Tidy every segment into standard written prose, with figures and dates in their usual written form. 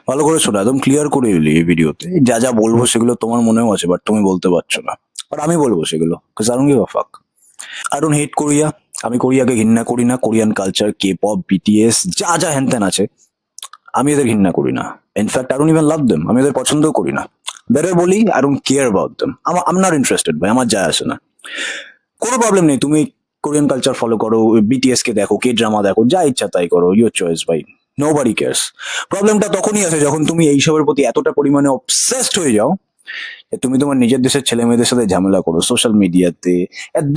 ভালো করে শোনো, একদম ক্লিয়ার করে এলি এই ভিডিওতে। যা যা বলবো সেগুলো তোমার মনেও আছে, বাট তুমি বলতে পারছো না। বাট আমি বলবো সেগুলো, because I don't give a fuck. I don't hate Korea. আমি কোরিয়াকে ঘৃণা করি না। Korean culture, K pop, BTS, যা যা হ্যান আছে, আমি এদের ঘৃণা করি না। In fact I don't even love them, আমি এদের পছন্দও করি না। বেটার বলি, I don't care about them. I'm not interested ভাই, আমার যায় আসে না। কোনো প্রবলেম নেই, তুমি কোরিয়ান কালচার ফলো করো, বিটিএস কে দেখো, কে ড্রামা দেখো, যা ইচ্ছা তাই করো, ইউর চয়েস ভাই। Nobody cares. প্রবলেমটা তখনই আসে যখন তুমি এইসবের প্রতি এতটা পরিমাণে অবসেসড হয়ে যাও যে তুমি তোমার নিজের দেশের ছেলে মেয়েদের সাথে ঝামেলা করো সোশ্যাল মিডিয়াতে।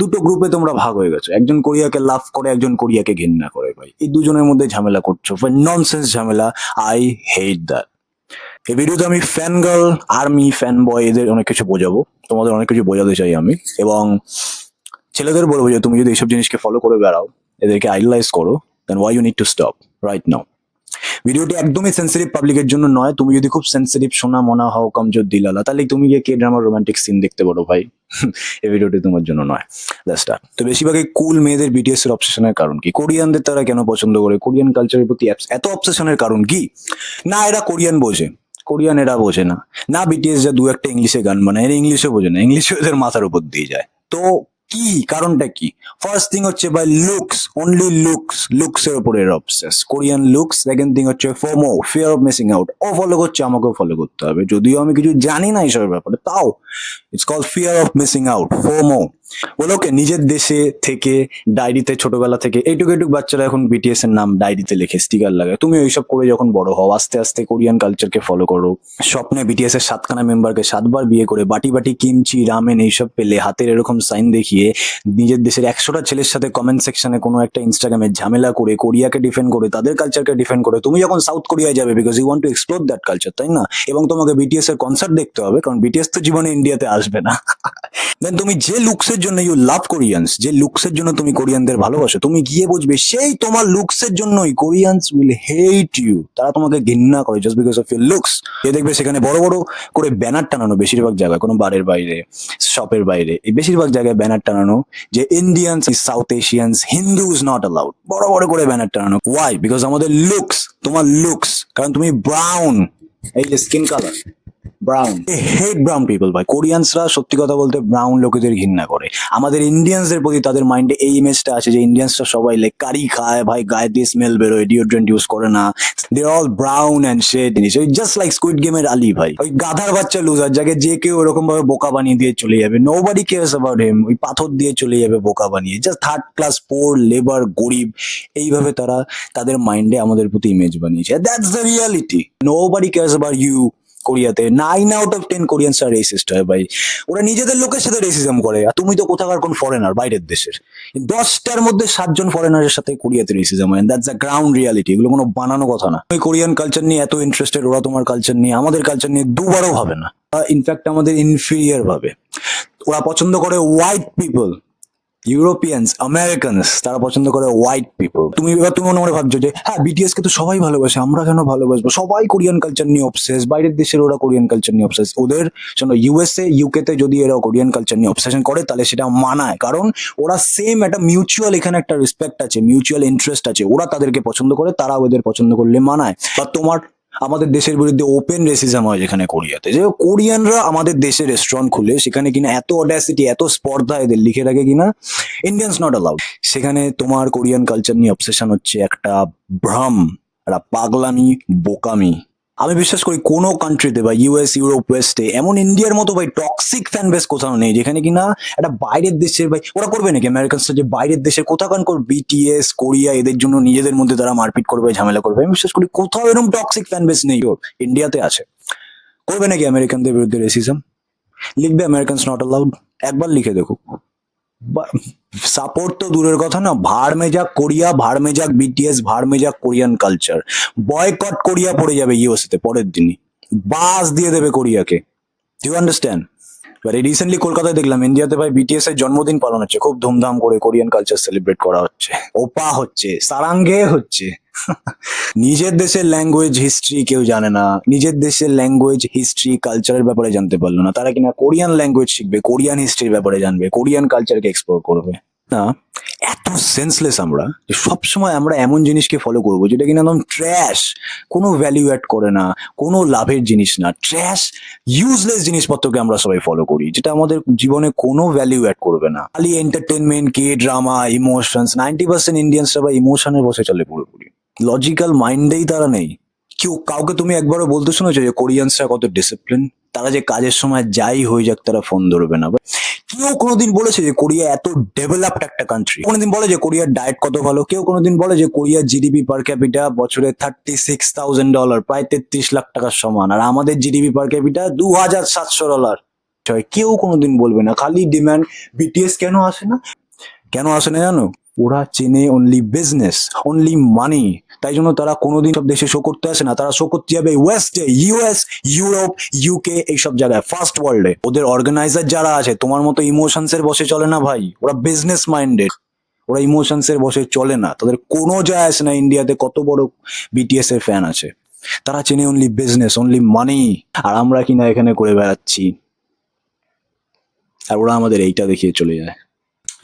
দুটো গ্রুপে তোমরা ভাগ হয়ে গেছো, একজন কোরিয়াকে লাভ করে, একজন কোরিয়াকে ঘৃণা করে। ভাই এই দুজনের মধ্যে ঝামেলা করছো, ননসেন্স ঝামেলা। I hate that. এই ভিডিওতে আমি fan girl, army, fan boy, এদের অনেক কিছু বোঝাবো, তোমাদের অনেক কিছু বোঝাতে চাই আমি। এবং ছেলেদের বলবো যে তুমি যদি এইসব জিনিসকে ফলো করে বেড়াও, এদেরকে আইডলাইজ করো, then why you need to stop right now. ভিডিওটি একদমই সেন্সিটিভ পাবলিকের জন্য নয়। তুমি যদি খুব সেন্সিটিভ সোনা মনা হও, কমজোর দিলালা, তাহলে তুমি গিয়ে কে ড্রামার রোমান্টিক সিন দেখতে পারো ভাই। এই ভিডিওটি তোমার জন্য নয়। That's that. তো বেশিরভাগই কুল মেয়েদের বিটিএস এর অবসেশনের কারণ কি? কোরিয়ানদের তারা কেন পছন্দ করে? কোরিয়ান কালচারের প্রতি এত অবসেশনের কারণ কি? না এরা কোরিয়ান বোঝে, কোরিয়ান এরা বোঝে না। না বিটিএস যা দু একটা ইংলিশে গান বানায়, এরা ইংলিশে বোঝে না, ইংলিশে এদের মাথার উপর দিয়ে যায়। তো কি কারণটা কি? ফার্স্ট থিং হচ্ছে by looks, only looks, looks এর উপরে obsess, Korean looks. Second thing হচ্ছে FOMO, fear of missing out. ও ফলো করছে, আমাকেও ফলো করতে হবে, যদিও আমি কিছু জানি না এইসবের ব্যাপারে, তাও it's call fear of missing out, FOMO. বলোকে নিজের দেশে থেকে ডায়েরিতে ছোটবেলা থেকে এইটুকু এইটুকু বাচ্চারা এখন বিটিএস এর নাম ডায়েরিতে লিখে স্টিকার লাগায়। তুমি ওইসব করে যখন বড় হও, আস্তে আস্তে কোরিয়ান কালচারকে ফলো করো, স্বপ্নে বিটিএস এর 7খানা মেম্বারকে 7বার বিয়ে করে বাটি বাটি কিমচি রামেন এইসব পেলে, হাতের এরকম সাইন দেখিয়ে নিজের দেশের 100টা ছেলের সাথে কমেন্ট সেকশনে কোনো একটা ইনস্টাগ্রামে ঝামেলা করে, কোরিয়াকে ডিফেন্ড করে, তাদের কালচারকে ডিফেন্ড করে, তুমি যখন সাউথ কোরিয়ায় যাবে because you want to explore that culture, তাই না? এবং তোমাকে বিটিএস এর কনসার্ট দেখতে হবে, কারণ বিটিএস তো জীবনে ইন্ডিয়াতে আসবে না। দেন তুমি যে লুকসের জন্য ইউ লাভ কোরিয়ান্স, যে লুকসের জন্য তুমি কোরিয়ানদের ভালোবাসো, তুমি গিয়ে বুঝবে সেই তোমার লুকসের জন্যই কোরিয়ানস উইল হেট ইউ। তারা তোমাকে ঘৃণা করে just because of your looks. এ দেখবে সেখানে বড় বড় করে ব্যানার টানানো, বেশিরভাগ জায়গায়, কোনো বারের বাইরে, শপের বাইরে, এই বেশিরভাগ জায়গায় ব্যানার টানানো যে Indians is south Asians, Hindus not allowed. বড় বড় করে ব্যানার টানানো। ওয়াই? বিকজ আমাদের লুকস, তোমার লুকস, কারণ তুমি ব্রাউন, এই যে স্কিন কালার ব্রাউন, হেট ব্রাউন পিপল ভাই। কোরিয়ানসরা সত্যি কথা বলতে ব্রাউন লোকেদের ঘৃণা করে। আমাদের ইন্ডিয়ানসদের প্রতি তাদের মাইন্ডে এই ইমেজটা আছে যে ইন্ডিয়ানসরা সবাই লাইক কারি খায় ভাই, গায়ে দিয়ে স্মেল বেরোয়, ডিওড্রেন্ট ইউজ করে না, they all brown and shade জিনিস। ওই জাস্ট লাইক স্কুইড গেমের আলি ভাই, ওই গাধার বাচ্চা লুজার, যাকে যে কেউ এরকম ভাবে বোকা বানিয়ে দিয়ে চলে যাবে। Nobody cares about him. ওই পাথর দিয়ে চলে যাবে বোকা বানিয়ে, just third class, poor, labour, গরিব, এইভাবে তারা তাদের মাইন্ডে আমাদের প্রতি ইমেজ বানিয়েছে। That's the reality. Nobody cares about you. কোরিয়াতে 9 out of 10 Koreans are racist হয় ভাই। ওরা নিজেদের লোকের সাথে রেসিজম করে, আর তুমি তো কোথাকার কোন ফরেনার, বাইরের দেশের। 10টার মধ্যে 7জন ফরেনারের সাথে কোরিয়াতে রেসিজম হয়। That's the ground reality. এগুলো কোনো বানানো কথা না। ওই কোরিয়ান কালচার নিয়ে এত ইন্টারেস্টেড, ওরা তোমার কালচার নিয়ে, আমাদের কালচার নিয়ে দুবারও ভাবে না। ইনফ্যাক্ট আমাদের ইনফিরিয়ার ভাবে। ওরা পছন্দ করে হোয়াইট পিপল, ইউরোপিয়ানস, আমেরিকানস, তারা পছন্দ করে হোয়াইট পিপল। তুমি মনে মনে ভাবছো যে হ্যাঁ বিটিএস কে তো সবাই ভালোবাসে, আমরা কেন ভালোবাসবো? সবাই কোরিয়ান কালচার নিয়ে অবসেস, বাইরের দেশের ওরা কোরিয়ান কালচার নিয়ে অবসেস। ওদের শোনো, ইউএসএ ইউকে তে যদি এরা কোরিয়ান কালচার নিয়ে অবসেশন করে তাহলে সেটা মানায়, কারণ ওরা সেম একটা মিউচুয়াল, এখানে একটা রেসপেক্ট আছে, মিউচুয়াল ইন্টারেস্ট আছে। ওরা তাদেরকে পছন্দ করে, তারা ওদের পছন্দ করলে মানায়। বা তোমার আমাদের দেশের বিরুদ্ধে ওপেন রেসিজম হয় যেখানে কোরিয়াতে, যে কোরিয়ানরা আমাদের দেশে রেস্টুরেন্ট খুলে সেখানে কিনা এত অডাসিটি, এত স্পর্ধা এদের লিখে রাখে কিনা ইন্ডিয়ানস নট অ্যালাউড। সেখানে তোমার কোরিয়ান কালচার নিয়ে অবসেশন হচ্ছে একটা ভ্রম, একটা পাগলামি, বোকামি। আমি বিশ্বাস করি কোনো কান্ট্রিতে বা ইউএস, ইউরোপ, ওয়েস্টে এমন ইন্ডিয়ার মতো ভাই টক্সিক ফ্যান বেস কোথাও নেই, যেখানে কিনা একটা বাইরের দেশের ভাই, ওরা করবে নাকি আমেরিকানসরা যে বাইরের দেশের কোথাকার বিটিএস, কোরিয়া, এদের জন্য নিজেদের মধ্যে তারা মারপিট করবে, ঝামেলা করবে? আমি বিশ্বাস করি কোথাও এরকম টক্সিক ফ্যান বেস নেই। ওর ইন্ডিয়াতে আছে। করবে নাকি আমেরিকানদের বিরুদ্ধে রেসিজম? লিখবে আমেরিকানস নট অ্যালাউড, একবার লিখে দেখো। সাপোর্ট তো দূরের কথা না, ভাড় মে যাক কোরিয়া, ভাড় মে যাক বিটিএস, ভাড় মে যাক কোরিয়ান কালচার। বয়কট কোরিয়া পড়ে যাবে ইউএসএ তে পরের দিনই, বাস দিয়ে দেবে কোরিয়াকে। You understand? এবারে রিসেন্টলি কলকাতায় দেখলাম ইন্ডিয়াতে ভাই বিটিএস এর জন্মদিন পালন হচ্ছে, খুব ধুমধাম করে কোরিয়ান কালচার সেলিব্রেট করা হচ্ছে, ওপা হচ্ছে, সারাঙ্গে হচ্ছে। নিজের দেশের ল্যাঙ্গুয়েজ হিস্ট্রি কেউ জানে না, নিজের দেশের ল্যাঙ্গুয়েজ হিস্ট্রি কালচারের ব্যাপারে জানতে পারলো না, তারা কিনা কোরিয়ান ল্যাঙ্গুয়েজ শিখবে, কোরিয়ান হিস্ট্রির ব্যাপারে জানবে, কোরিয়ান কালচারকে এক্সপ্লোর করবে। না, এত সেন্সলেস আমরা যে সবসময় আমরা এমন জিনিসকে ফলো করবো যেটা কিনা একদম ট্র্যাশ, কোনো ভ্যালিউ অ্যাড করে না, কোনো লাভের জিনিস না, ট্র্যাশ ইউজলেস জিনিসপত্রকে আমরা সবাই ফলো করি, যেটা আমাদের জীবনে কোনো ভ্যালিউ অ্যাড করবে না। খালি এন্টারটেনমেন্ট, কে ড্রামা, ইমোশনস। 90% ইন্ডিয়ানসরা বা ইমোশনে বসে চলে পুরোপুরি, লজিক্যাল মাইন্ডেই তারা নেই। কাউকে তুমি একবারও বলতে শুনেছো যে কোরিয়ানসরা কত ডিসিপ্লিন? তারা যে কাজের সময় যাই হয়ে যাক তারা ফোন ধরবে না। কেউ কোনোদিন বলেছে যে কোরিয়া এত ডেভেলপড একটা কান্ট্রি? কোনোদিন বলে যে কোরিয়ার ডায়েট কত ভালো? কেউ কোনোদিন বলে যে কোরিয়ার জিডিপি পার ক্যাপিটা বছরে $36,000, প্রায় 33 লাখ টাকার সমান, আর আমাদের জিডিপি পার ক্যাপিটা $2,700? কেউ কোনোদিন বলবে না। খালি ডিমান্ড। বিটিএস কেন আসে না? কেন আসে না জানো? ওরা চেনে অনলি বিজনেস, অনলি মানি। তাই জন্য তারা কোনোদিন সব দেশে শো করতে আসে না, তারা শো করতে যাবে ওয়েস্টে, ইউএস, ইউরোপ, ইউকে, এইসব জায়গায়, ফার্স্ট ওয়ার্ল্ডে। ওদের অর্গানাইজার যারা আছে তোমার মতো ইমোশনস এর বসে চলে না ভাই, ওরা বিজনেস মাইন্ডেড, ওরা ইমোশনস এর বসে চলে না। তাদের কোনো যায় আসে না ইন্ডিয়াতে কত বড় বিটিএস এর ফ্যান আছে। তারা চেনে অনলি বিজনেস, অনলি মানি। আর আমরা কিনা এখানে করে বেড়াচ্ছি, আর ওরা আমাদের এইটা দেখিয়ে চলে যায়।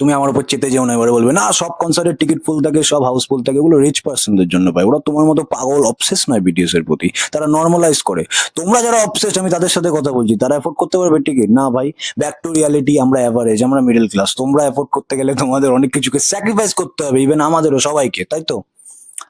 তুমি আমার উপর চেতে যেও না, এবারে বলবে না সব কনসার্টের টিকিট ফুল থাকে, সব হাউস ফুল থাকে, এগুলো রিচ পার্সনদের জন্য পায়। ওরা তোমার মতো পাগল অবসেস নয় বিটিএস এর প্রতি, তারা নর্মালাইজ করে। তোমরা যারা অবসেস, আমি তাদের সাথে কথা বলছি, তারা এফোর্ড করতে পারবে টিকিট? না ভাই, ব্যাক টু রিয়ালিটি, আমরা অ্যাভারেজ, আমরা মিডল ক্লাস। তোমরা এফোর্ড করতে গেলে তোমাদের অনেক কিছুকে স্যাক্রিফাইস করতে হবে, ইভেন আমাদেরও, সবাইকে, তাই তো?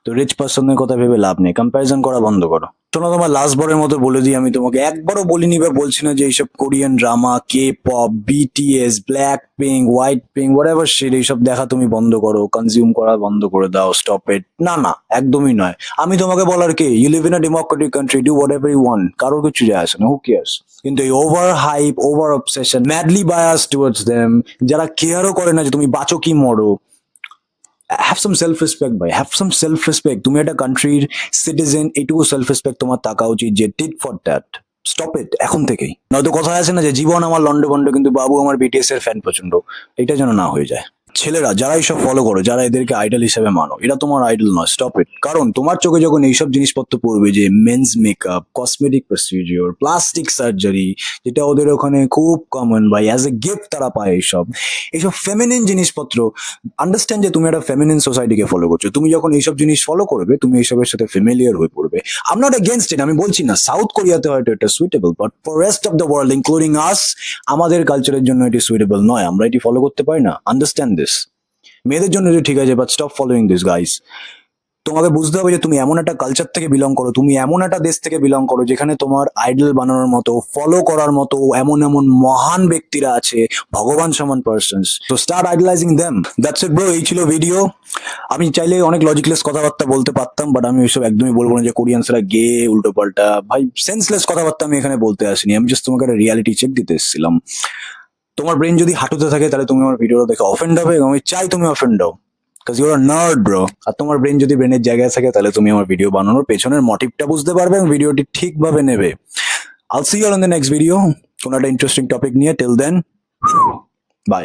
তো রিচ পার্সনের কথা ভেবে লাভ নেই, কম্প্যারিজন করা বন্ধ করো। শোনো, তোমার লাস্ট বারের মতো বলে দিই, আমি তোমাকে একবারও বলিনি বা বলছি না যে এইসব Korean drama, K pop, BTS, Blackpink, white pink, whatever shit, এইসব দেখা তুমি বন্ধ করো, কনজিউম করা বন্ধ করে দাও, স্টপ ইট। না না, একদমই নয়। আমি তোমাকে বলার কে? You live in a democratic country, do whatever you want, কারোর কিছু যায় আসে না, হু কেয়ার্স। কিন্তু এই over hype, over obsession, madly bias towards them, যারা কেয়ারও করে না যে তুমি বাঁচো কি মরো, হ্যাভ সাম সেলফ রেসপেক্ট ভাই, হ্যাভ সাম সেলফ রেসপেক্ট। তুমি একটা কান্ট্রির সিটিজেন, এইটুকু সেলফ রেসপেক্ট তোমার থাকা উচিত যে tit for that. Stop it এখন থেকেই, নয়তো কথা আছে না যে জীবন আমার লন্ডে বন্ড কিন্তু বাবু আমার বিটিএস এর ফ্যান প্রচন্ড। এটা যেন না হয়ে যায়। ছেলেরা যারা এইসব ফলো করো, যারা এদেরকে আইডল হিসেবে মানো, এরা তোমার আইডল নয়, স্টপ ইট। কারণ তোমার চোখে যখন এইসব জিনিসপত্র পড়বে, যে men's makeup, cosmetic procedure, plastic surgery, যেটা ওদের ওখানে খুব কমন ভাই, অ্যাজ এ গিফট তারা পায় এইসব, এইসব ফেমিনিন জিনিসপত্র। আন্ডারস্ট্যান্ড যে তুমি একটা ফেমিনিন সোসাইটিকে ফলো করছো, তুমি যখন এইসব জিনিস ফলো করবে, তুমি এইসবের সাথে ফ্যামিলিয়ার হয়ে পড়বে। I am not against it, আমি বলছি না সাউথ কোরিয়াতে হয়তো এটা suitable, but for rest of the world including us, আমাদের কালচারের জন্য এটি সুইটেবল নয়, আমরা এটি ফলো করতে পারি না। Understand this. মেয়েদের জন্য এটি ঠিক আছে, but stop following this guys. তোমাকে বুঝতে হবে যে তুমি এমন একটা কালচার থেকে বিলং করো, তুমি এমন একটা দেশ থেকে বিলং করো যেখানে তোমার আইডল বানানোর মতো, ফলো করার মতো এমন এমন মহান ব্যক্তিরা আছে, ভগবান সমান পার্সনস। তো start idolising them. That's it bro, এই ছিল ভিডিও। আমি চাইলে অনেক লজিকলেস কথাবার্তা বলতে পারতাম, বাট আমি ওইসব একদমই বলবো না যে কোরিয়ানসরা গে, উল্টো পাল্টা। ভাই, সেন্সলেস কথাবার্তা আমি এখানে বলতে আসিনি, আমি জাস্ট তোমাকে একটা রিয়ালিটি চেক দিতে এসেছিলাম। তোমার ব্রেন যদি হাঁটুতে থাকে তাহলে তুমি আমার ভিডিওটা দেখে অফেন্ড হবে, এবং আমি চাই তুমি অফেন্ড হও, কাজ ইউর নার্ড ব্রো। আর তোমার ব্রেন যদি ব্রেনের জায়গায় থাকে তাহলে তুমি আমার ভিডিও বানানোর পেছনের মোটিভটা বুঝতে পারবে এবং ভিডিওটি ঠিকভাবে নেবে। I'll see you all in the next video, কোনো একটা ইন্টারেস্টিং টপিক নিয়ে। Till then, by.